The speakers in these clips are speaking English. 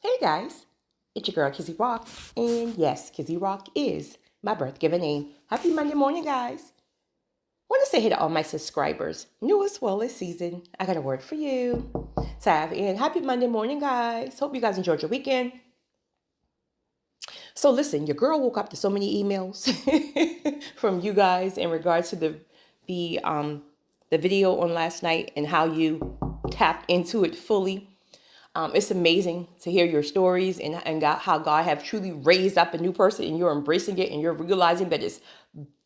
Hey guys, it's your girl Kizzy Rock, and yes, Kizzy Rock is my birth given name. Happy Monday morning, guys. Want to say hey to all my subscribers, new as well as seasoned. I got a word for you. Sav, and happy Monday morning, guys. Hope you guys enjoyed your weekend. So listen, your girl woke up to so many emails from you guys in regards to the video on last night and how you tapped into it fully. It's amazing to hear your stories and how God have truly raised up a new person and you're embracing it and you're realizing that it's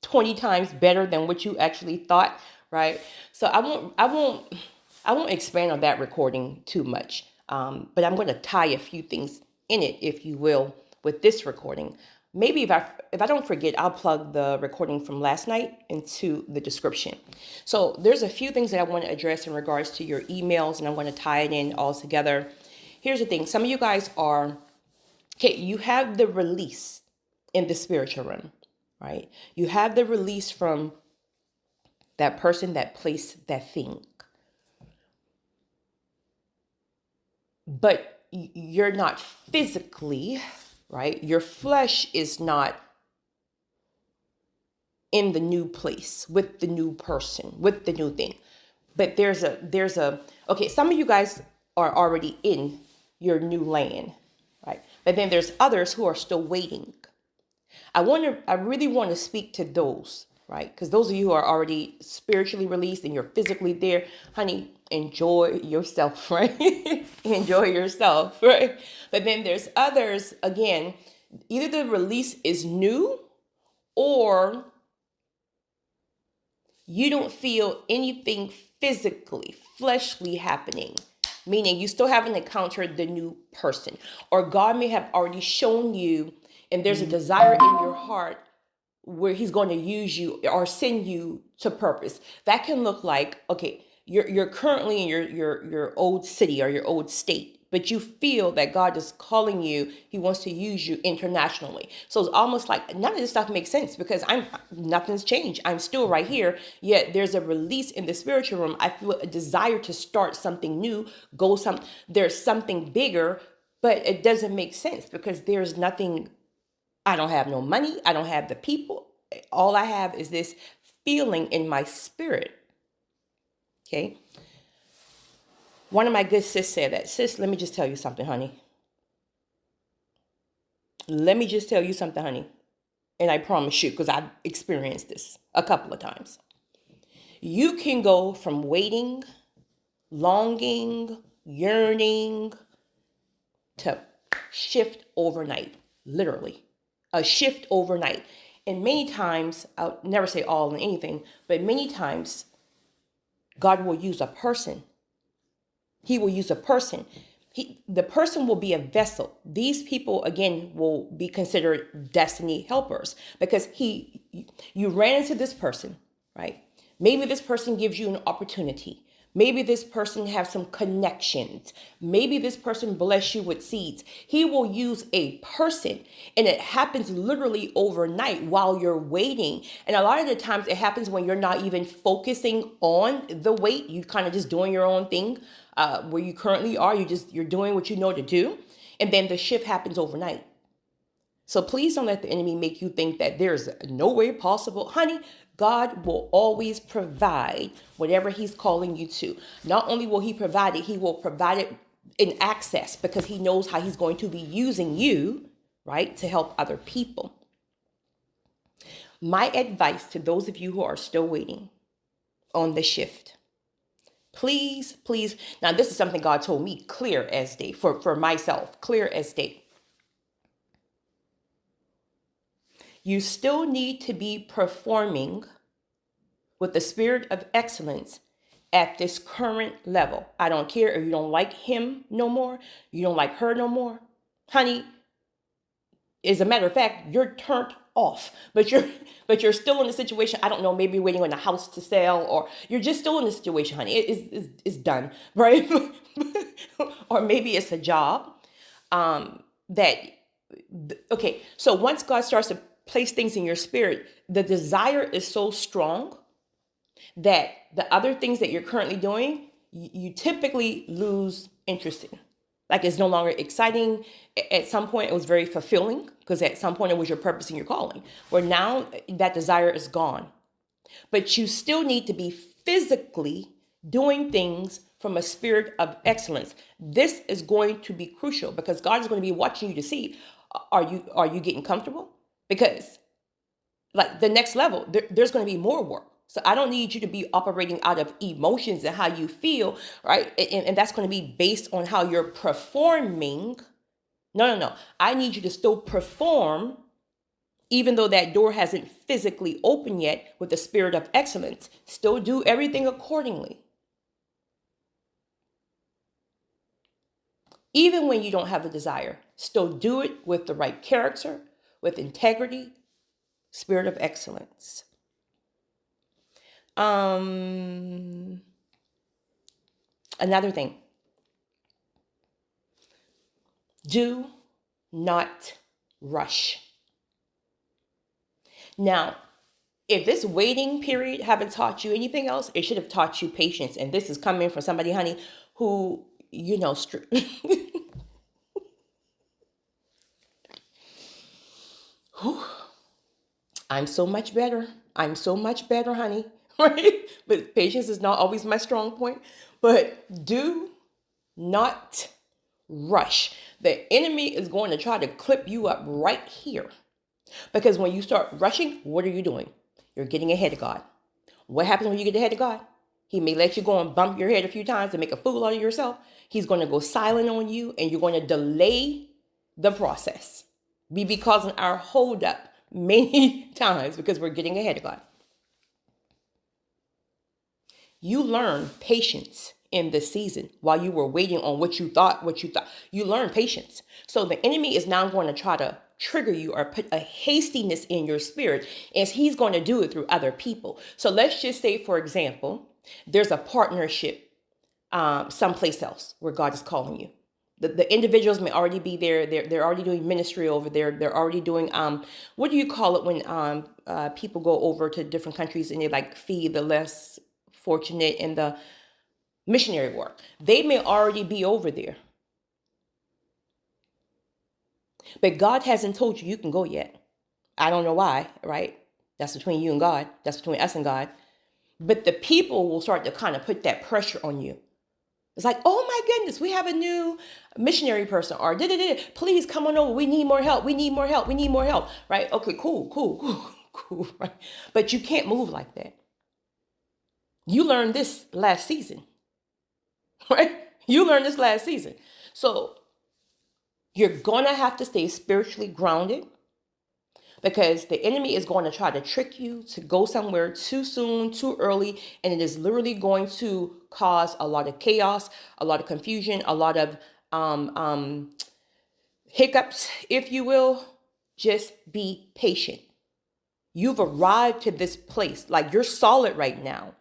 20 times better than what you actually thought, right? So I won't expand on that recording too much, but I'm going to tie a few things in it, if you will, with this recording. Maybe if I don't forget, I'll plug the recording from last night into the description. So there's a few things that I want to address in regards to your emails, and I'm going to tie it in all together. Here's the thing. Some of you guys are, okay, you have the release in the spiritual realm, right? You have the release from that person, that place, that thing. But you're not physically, right? Your flesh is not in the new place with the new person, with the new thing. But okay, some of you guys are already in your new land, right? But then there's others who are still waiting. I really want to speak to those, right? Because those of you who are already spiritually released and you're physically there, honey, enjoy yourself, right? Enjoy yourself, right? But then there's others, again, either the release is new or you don't feel anything physically, fleshly happening, meaning you still haven't encountered the new person, or God may have already shown you, and there's a desire in your heart where He's going to use you or send you to purpose. That can look like, okay, you're currently in your old city or your old state, but you feel that God is calling you. He wants to use you internationally. So it's almost like none of this stuff makes sense because nothing's changed. I'm still right here. Yet there's a release in the spiritual realm. I feel a desire to start something new, there's something bigger, but it doesn't make sense because there's nothing. I don't have no money. I don't have the people. All I have is this feeling in my spirit. Okay. One of my good sis said that. Sis, let me just tell you something, honey. Let me just tell you something, honey. And I promise you, because I've experienced this a couple of times. You can go from waiting, longing, yearning to shift overnight, literally. A shift overnight. And many times, I'll never say all in anything, but many times God will use a person. He will use a person. The person will be a vessel. These people, again, will be considered destiny helpers because you ran into this person, right? Maybe this person gives you an opportunity. Maybe this person has some connections. Maybe this person bless you with seeds. He will use a person, and it happens literally overnight while you're waiting. And a lot of the times it happens when you're not even focusing on the wait. You kind of just doing your own thing where you currently are. You're doing what you know to do. And then the shift happens overnight. So please don't let the enemy make you think that there's no way possible. Honey, God will always provide whatever He's calling you to. Not only will He provide it, He will provide it in access because He knows how He's going to be using you, right, to help other people. My advice to those of you who are still waiting on the shift, please, now this is something God told me clear as day for myself, clear as day. You still need to be performing with the spirit of excellence at this current level. I don't care if you don't like him no more, you don't like her no more. Honey, as a matter of fact, you're turned off, but you're still in the situation. I don't know, maybe waiting on a house to sell, or you're just still in the situation, honey. It's done, right? Or maybe it's a job okay, so once God starts to place things in your spirit, the desire is so strong that the other things that you're currently doing, you typically lose interest in. Like it's no longer exciting. At some point, it was very fulfilling because at some point it was your purpose and your calling. Where now that desire is gone. But you still need to be physically doing things from a spirit of excellence. This is going to be crucial because God is going to be watching you to see, are you getting comfortable? Because like the next level, there's going to be more work. So I don't need you to be operating out of emotions and how you feel, right? And that's going to be based on how you're performing. No. I need you to still perform, even though that door hasn't physically opened yet, with the spirit of excellence. Still do everything accordingly. Even when you don't have the desire, still do it with the right character, with integrity, spirit of excellence. Another thing, do not rush. Now, if this waiting period haven't taught you anything else, it should have taught you patience. And this is coming from somebody, honey, who, I'm so much better. Honey. Right? But patience is not always my strong point. But do not rush. The enemy is going to try to clip you up right here. Because when you start rushing, what are you doing? You're getting ahead of God. What happens when you get ahead of God? He may let you go and bump your head a few times and make a fool out of yourself. He's going to go silent on you and you're going to delay the process. We be causing our hold up many times because we're getting ahead of God. You learn patience in this season while you were waiting on what you thought. You learn patience. So the enemy is now going to try to trigger you or put a hastiness in your spirit, and he's going to do it through other people. So let's just say, for example, there's a partnership someplace else where God is calling you. The individuals may already be there. They're already doing ministry over there. They're already doing, what do you call it when people go over to different countries and they like feed the less fortunate in the missionary work? They may already be over there. But God hasn't told you can go yet. I don't know why, right? That's between you and God. That's between us and God. But the people will start to kind of put that pressure on you. It's like, oh my goodness, we have a new missionary person, or please come on over. We need more help. Right? Okay, cool, right? But you can't move like that. You learned this last season, right? So you're going to have to stay spiritually grounded because the enemy is going to try to trick you to go somewhere too soon, too early, and it is literally going to cause a lot of chaos, a lot of confusion, a lot of hiccups, if you will. Just be patient. You've arrived to this place. Like you're solid right now.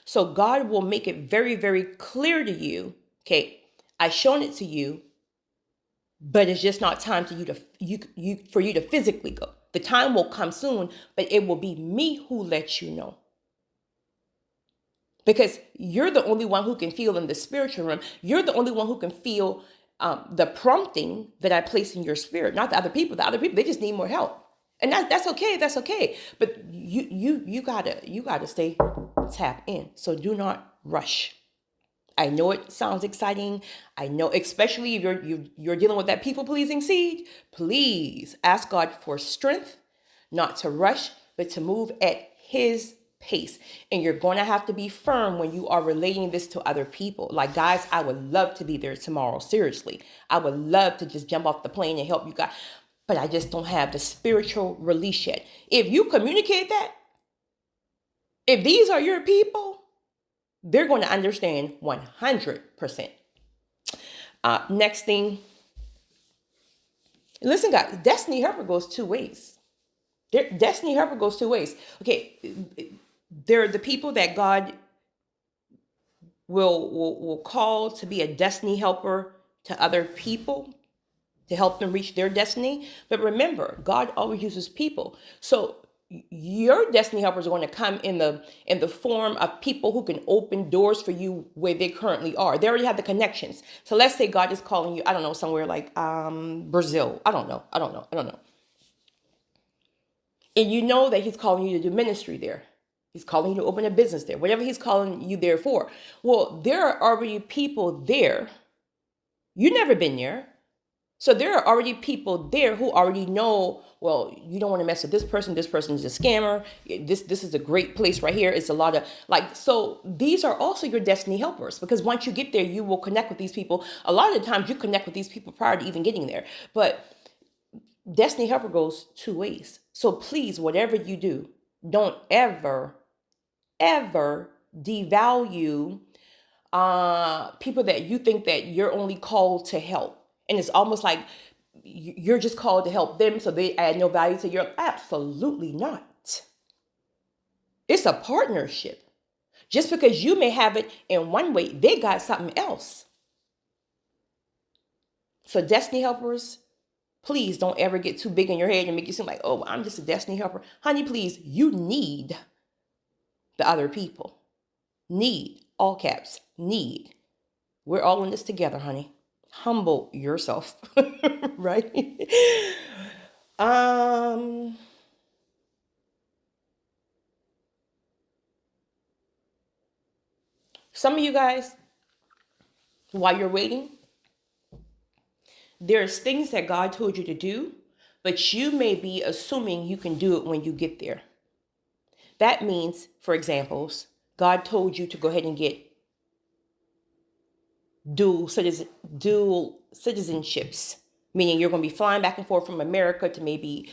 So God will make it very, very clear to you. Okay, I've shown it to you, but it's just not time for you to physically go. The time will come soon, but it will be me who lets you know. Because you're the only one who can feel in the spiritual realm. You're the only one who can feel the prompting that I place in your spirit, not the other people. The other people, they just need more help. And that's okay. But you gotta stay tapped in. So do not rush. I know it sounds exciting. I know, especially if you're dealing with that people-pleasing seed. Please ask God for strength, not to rush, but to move at his pace. And you're going to have to be firm when you are relating this to other people. Like, guys, I would love to be there tomorrow. Seriously. I would love to just jump off the plane and help you guys. But I just don't have the spiritual release yet. If you communicate that, if these are your people, they're going to understand 100%. Next thing. Listen, guys, Destiny Helper goes two ways. Okay, there are the people that God will call to be a destiny helper to other people, to help them reach their destiny. But remember, God always uses people. So your destiny helpers are going to come in the form of people who can open doors for you where they currently are. They already have the connections. So let's say God is calling you, I don't know, somewhere like Brazil. I don't know. And you know that he's calling you to do ministry there. He's calling you to open a business there, whatever he's calling you there for. Well, there are already people there. You've never been there. So there are already people there who already know, well, you don't want to mess with this person. This person is a scammer. This is a great place right here. It's a lot of so these are also your destiny helpers, because once you get there, you will connect with these people. A lot of the times you connect with these people prior to even getting there. But destiny helper goes two ways. So please, whatever you do, don't ever devalue people that you think that you're only called to help. And it's almost like you're just called to help them, so they add no value to your. Absolutely not. It's a partnership. Just because you may have it in one way, they got something else. So destiny helpers, please don't ever get too big in your head and make you seem like, oh, I'm just a destiny helper. Honey, please, you need the other people. Need, all caps, need. We're all in this together, honey. Humble yourself, right? Some of you guys, while you're waiting, there's things that God told you to do, but you may be assuming you can do it when you get there. That means, for examples, God told you to go ahead and get dual citizenships, meaning you're going to be flying back and forth from America to maybe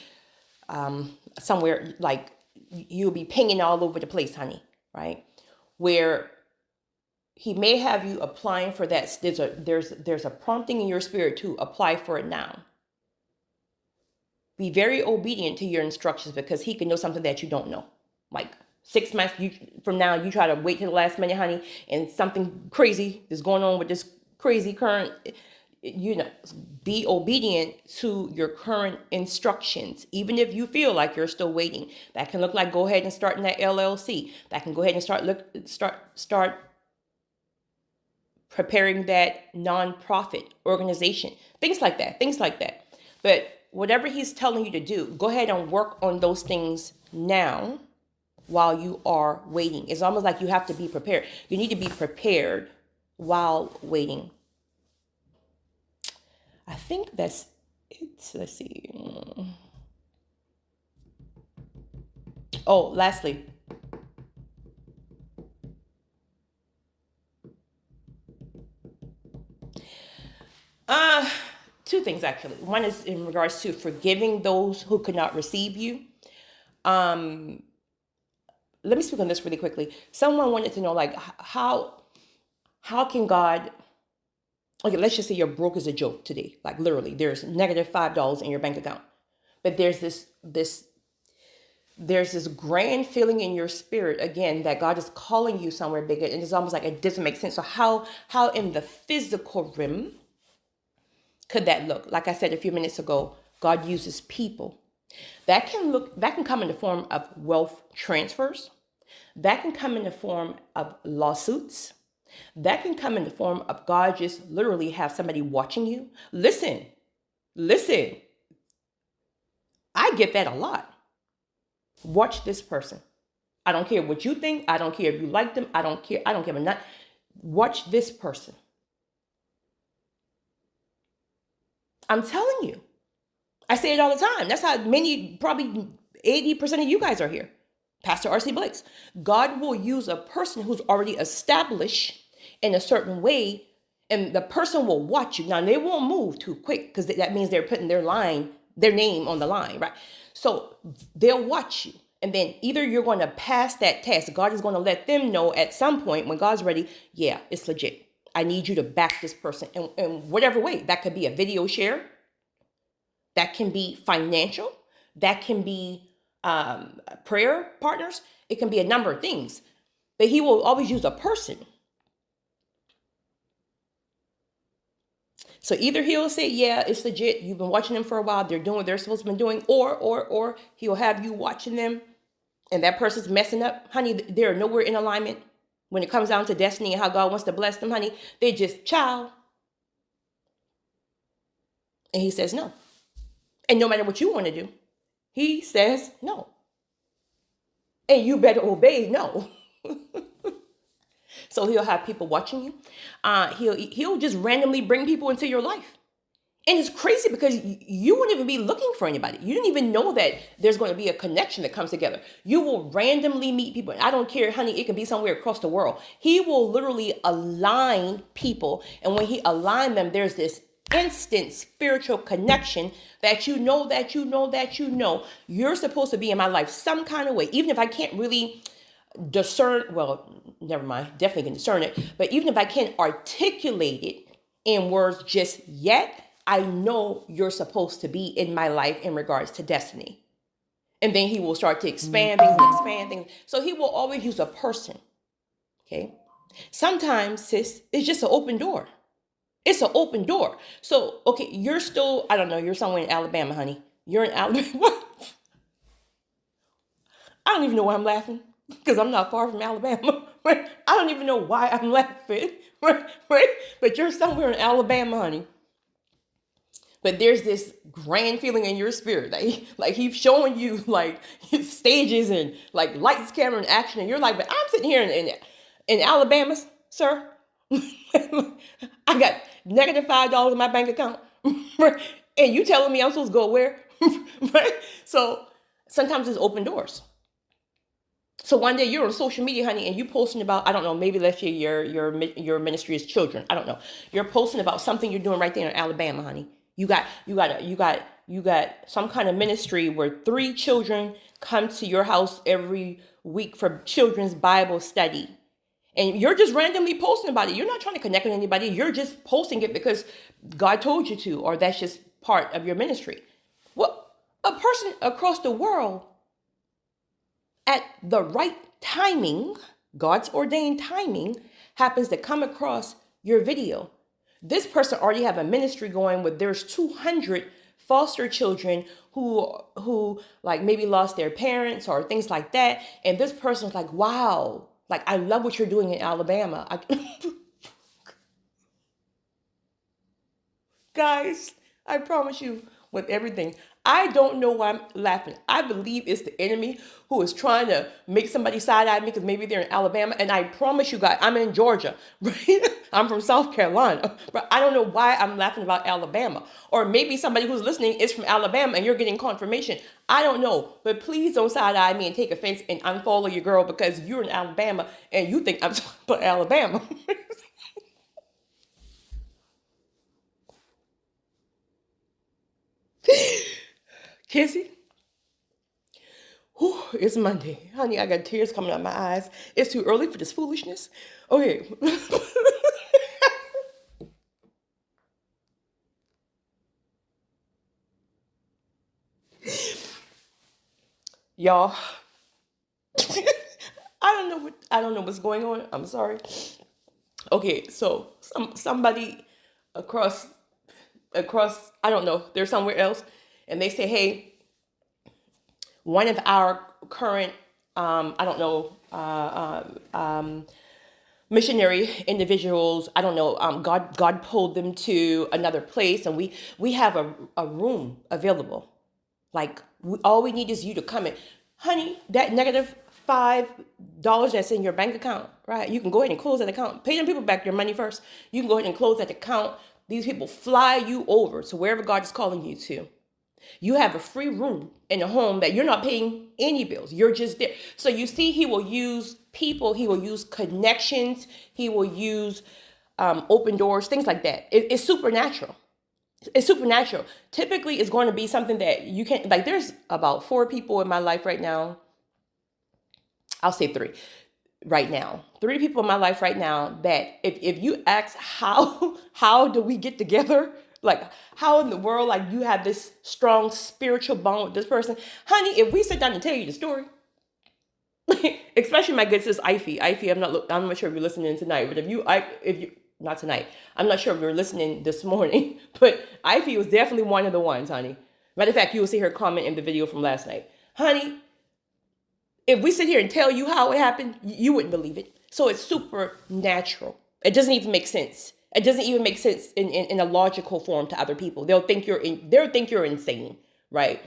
somewhere, like you'll be pinging all over the place, honey, right? Where he may have you applying for that. There's a prompting in your spirit to apply for it now. Be very obedient to your instructions, because he can know something that you don't know. Like 6 months from now, you try to wait till the last minute, honey, and something crazy is going on with this crazy current. Be obedient to your current instructions, even if you feel like you're still waiting. That can look like go ahead and starting that LLC. That can go ahead and start preparing that nonprofit organization. Things like that. But whatever he's telling you to do, go ahead and work on those things now while you are waiting. It's almost like you have to be prepared. You need to be prepared while waiting. I think that's it. Let's see. Oh, lastly. Two things actually. One is in regards to forgiving those who could not receive you. Let me speak on this really quickly. Someone wanted to know, like, how can God, okay, let's just say you're broke as a joke today. Like literally, there's negative $5 in your bank account. But there's this grand feeling in your spirit, again, that God is calling you somewhere bigger. And it's almost like it doesn't make sense. So how in the physical realm could that look? Like I said a few minutes ago, God uses people. That can come in the form of wealth transfers. That can come in the form of lawsuits. That can come in the form of God just literally have somebody watching you. Listen. I get that a lot. Watch this person. I don't care what you think. I don't care if you like them. I don't care. I'm not. Watch this person. I'm telling you. I say it all the time. That's how many, probably 80% of you guys are here. Pastor R.C. Blakes. God will use a person who's already established in a certain way, and the person will watch you. Now, they won't move too quick, because that means they're putting their name on the line, right? So they'll watch you. And then either you're going to pass that test. God is going to let them know at some point when God's ready, yeah, it's legit. I need you to back this person in whatever way. That could be a video share. That can be financial. That can be prayer partners. It can be a number of things. But he will always use a person. So either he'll say, yeah, it's legit. You've been watching them for a while. They're doing what they're supposed to be doing. Or he'll have you watching them and that person's messing up. Honey, they're nowhere in alignment when it comes down to destiny and how God wants to bless them, honey. They just child. And he says no. And no matter what you want to do, he says no. And you better obey no. So he'll have people watching you. He'll just randomly bring people into your life. And it's crazy because you wouldn't even be looking for anybody. You didn't even know that there's going to be a connection that comes together. You will randomly meet people. I don't care, honey, it can be somewhere across the world. He will literally align people. And when he aligns them, there's this instant spiritual connection that you know you're supposed to be in my life some kind of way. Even if I can't really discern, well, never mind, definitely can discern it. But even if I can't articulate it in words just yet, I know you're supposed to be in my life in regards to destiny. And then he will start to expand things. So he will always use a person. Okay. Sometimes, sis, it's just an open door. It's an open door. So, okay, you're still, I don't know, you're somewhere in Alabama, honey. You're in Alabama. I don't even know why I'm laughing because I'm not far from Alabama. I don't even know why I'm laughing. Right? But you're somewhere in Alabama, honey. But there's this grand feeling in your spirit. Like he's showing you like stages and like lights, camera, and action. And you're like, but I'm sitting here in Alabama, sir. I got -$5 in my bank account. And you telling me I'm supposed to go where? Right? So sometimes it's open doors. So one day you're on social media, honey, and you posting about, I don't know, maybe let's say your ministry is children. I don't know. You're posting about something you're doing right there in Alabama, honey. You got some kind of ministry where 3 children come to your house every week for children's Bible study. And you're just randomly posting about it. You're not trying to connect with anybody. You're just posting it because God told you to, or that's just part of your ministry. Well, a person across the world at the right timing, God's ordained timing, happens to come across your video. This person already have a ministry going where there's 200 foster children who like maybe lost their parents or things like that. And this person's like, wow, like I love what you're doing in Alabama. Guys, I promise you with everything, I don't know why I'm laughing. I believe it's the enemy who is trying to make somebody side-eye me because maybe they're in Alabama. And I promise you guys, I'm in Georgia, right? I'm from South Carolina. But I don't know why I'm laughing about Alabama. Or maybe somebody who's listening is from Alabama and you're getting confirmation. I don't know. But please don't side-eye me and take offense and unfollow your girl because you're in Alabama and you think I'm talking about Alabama. Kizzy, it's Monday. Honey, I got tears coming out my eyes. It's too early for this foolishness. Okay. Y'all, I don't know what's going on. I'm sorry. Okay, so somebody across, I don't know, they're somewhere else, and they say, hey, one of our current, I don't know, missionary individuals, I don't know, God pulled them to another place, and we have a room available. Like, all we need is you to come in. Honey, that -$5 that's in your bank account, right? You can go ahead and close that account. Pay them people back their money first. You can go ahead and close that account. These people fly you over to wherever God is calling you to. You have a free room in a home that you're not paying any bills. You're just there. So you see, he will use people. He will use connections. He will use open doors, things like that. It's supernatural. It's supernatural. Typically, it's going to be something that you can't, like there's about 4 people in my life right now. I'll say 3 right now. 3 people in my life right now that if you ask how do we get together? Like, how in the world, like, you have this strong spiritual bond with this person? Honey, if we sit down and tell you the story, especially my good sis, Ify, I'm not sure if you're listening tonight, but if you not tonight. I'm not sure if you're listening this morning, but Ivy was definitely one of the ones, honey. Matter of fact, you will see her comment in the video from last night. Honey, if we sit here and tell you how it happened, you wouldn't believe it. So it's supernatural. It doesn't even make sense. It doesn't even make sense in a logical form to other people. They'll think you're insane, right?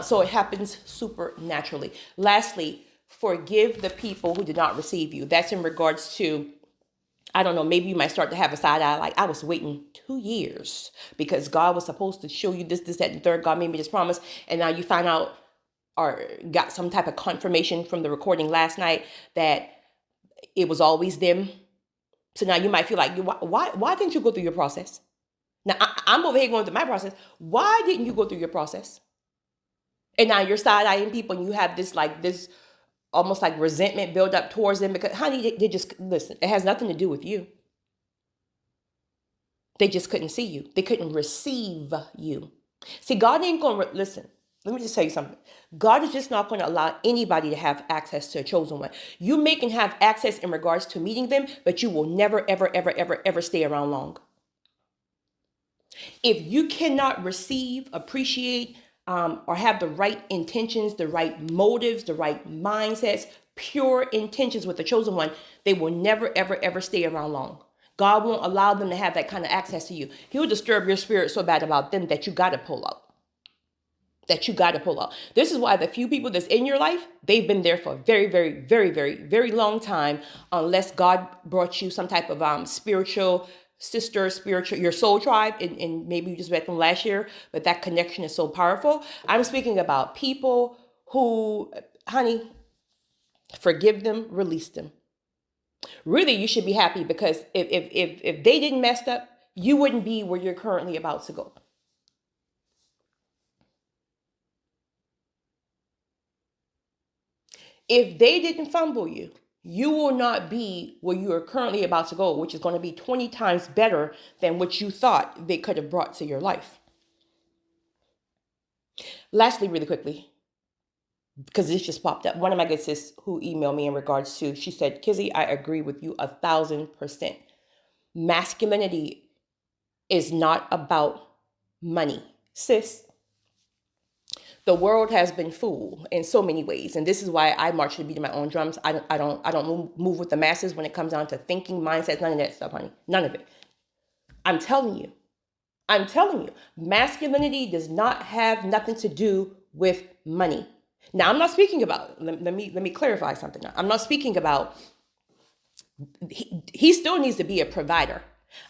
So it happens supernaturally. Lastly, forgive the people who did not receive you. That's in regards to, I don't know, maybe you might start to have a side eye like, I was waiting 2 years because God was supposed to show you this, that, and the third. God made me this promise. And now you find out or got some type of confirmation from the recording last night that it was always them. So now you might feel like, why didn't you go through your process? Now I'm over here going through my process. Why didn't you go through your process? And now you're side-eyeing people and you have this almost like resentment build up towards them because, honey, they just, listen, it has nothing to do with you. They just couldn't see you. They couldn't receive you. See, God ain't going to, listen, let me just tell you something. God is just not going to allow anybody to have access to a chosen one. You may can have access in regards to meeting them, but you will never, ever, ever, ever, ever stay around long. If you cannot receive, appreciate, or have the right intentions, the right motives, the right mindsets, pure intentions with the chosen one, they will never, ever, ever stay around long. God won't allow them to have that kind of access to you. He'll disturb your spirit so bad about them that you got to pull out. This is why the few people that's in your life, they've been there for a very, very, very, very, very long time, unless God brought you some type of spiritual sister, your soul tribe, and maybe you just met them last year, but that connection is so powerful. I'm speaking about people who, honey, forgive them, release them. Really, you should be happy because if they didn't mess up, you wouldn't be where you're currently about to go. If they didn't fumble you, you will not be where you are currently about to go, which is going to be 20 times better than what you thought they could have brought to your life. Lastly, really quickly, because this just popped up, one of my good sis who emailed me in regards to, she said, Kizzy, I agree with you 1,000%. Masculinity is not about money. Sis, the world has been fooled in so many ways. And this is why I march to the beat of my own drums. I don't move with the masses when it comes down to thinking, mindsets, none of that stuff, honey. None of it. I'm telling you, masculinity does not have nothing to do with money. Now, I'm not speaking about, let me clarify something now. I'm not speaking about, he still needs to be a provider.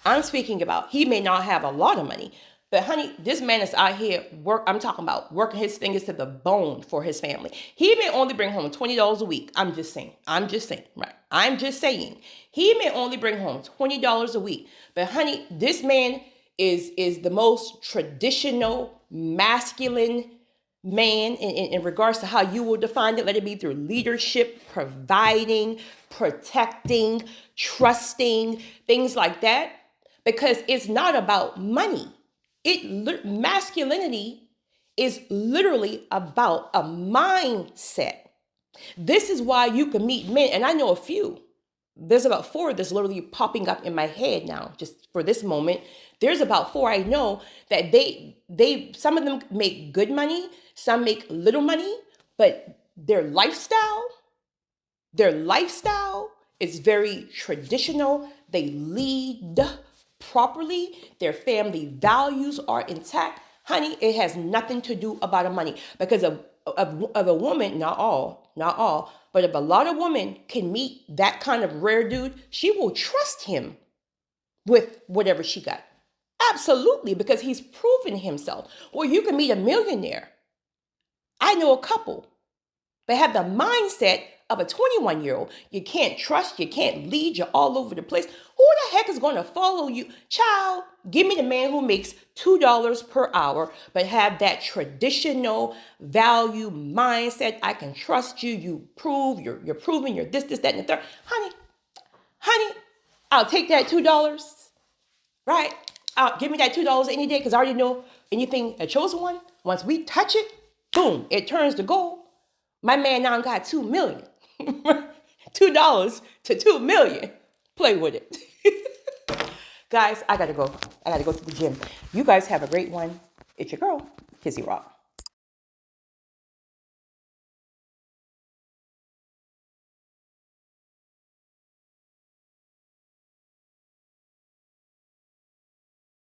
I'm speaking about, he may not have a lot of money, but honey, this man is out here I'm talking about working his fingers to the bone for his family. He may only bring home $20 a week. I'm just saying, right? I'm just saying, he may only bring home $20 a week. But honey, this man is the most traditional, masculine man in regards to how you will define it. Let it be through leadership, providing, protecting, trusting, things like that. Because it's not about money. Masculinity is literally about a mindset. This is why you can meet men, and I know a few. There's about 4 that's literally popping up in my head now, just for this moment. There's about 4 I know that some of them make good money, some make little money, but their lifestyle is very traditional. They lead properly. Their family values are intact. Honey, it has nothing to do about the money, because of a woman, not all, but if a lot of women can meet that kind of rare dude, she will trust him with whatever she got. Absolutely, because he's proven himself. Or you can meet a millionaire. I know a couple. They have the mindset of a 21-year-old. You can't trust, you can't lead, you're all over the place. Who the heck is going to follow you? Child, give me the man who makes $2 per hour, but have that traditional value mindset. I can trust you. You prove, you're proving, you're this, that, and the third. Honey, I'll take that $2, right? Give me that $2 any day, because I already know anything, a chosen one, once we touch it, boom, it turns to gold. My man now got $2 million. $2 to $2 million. Play with it. Guys, I got to go. I got to go to the gym. You guys have a great one. It's your girl, Kizzy Rock.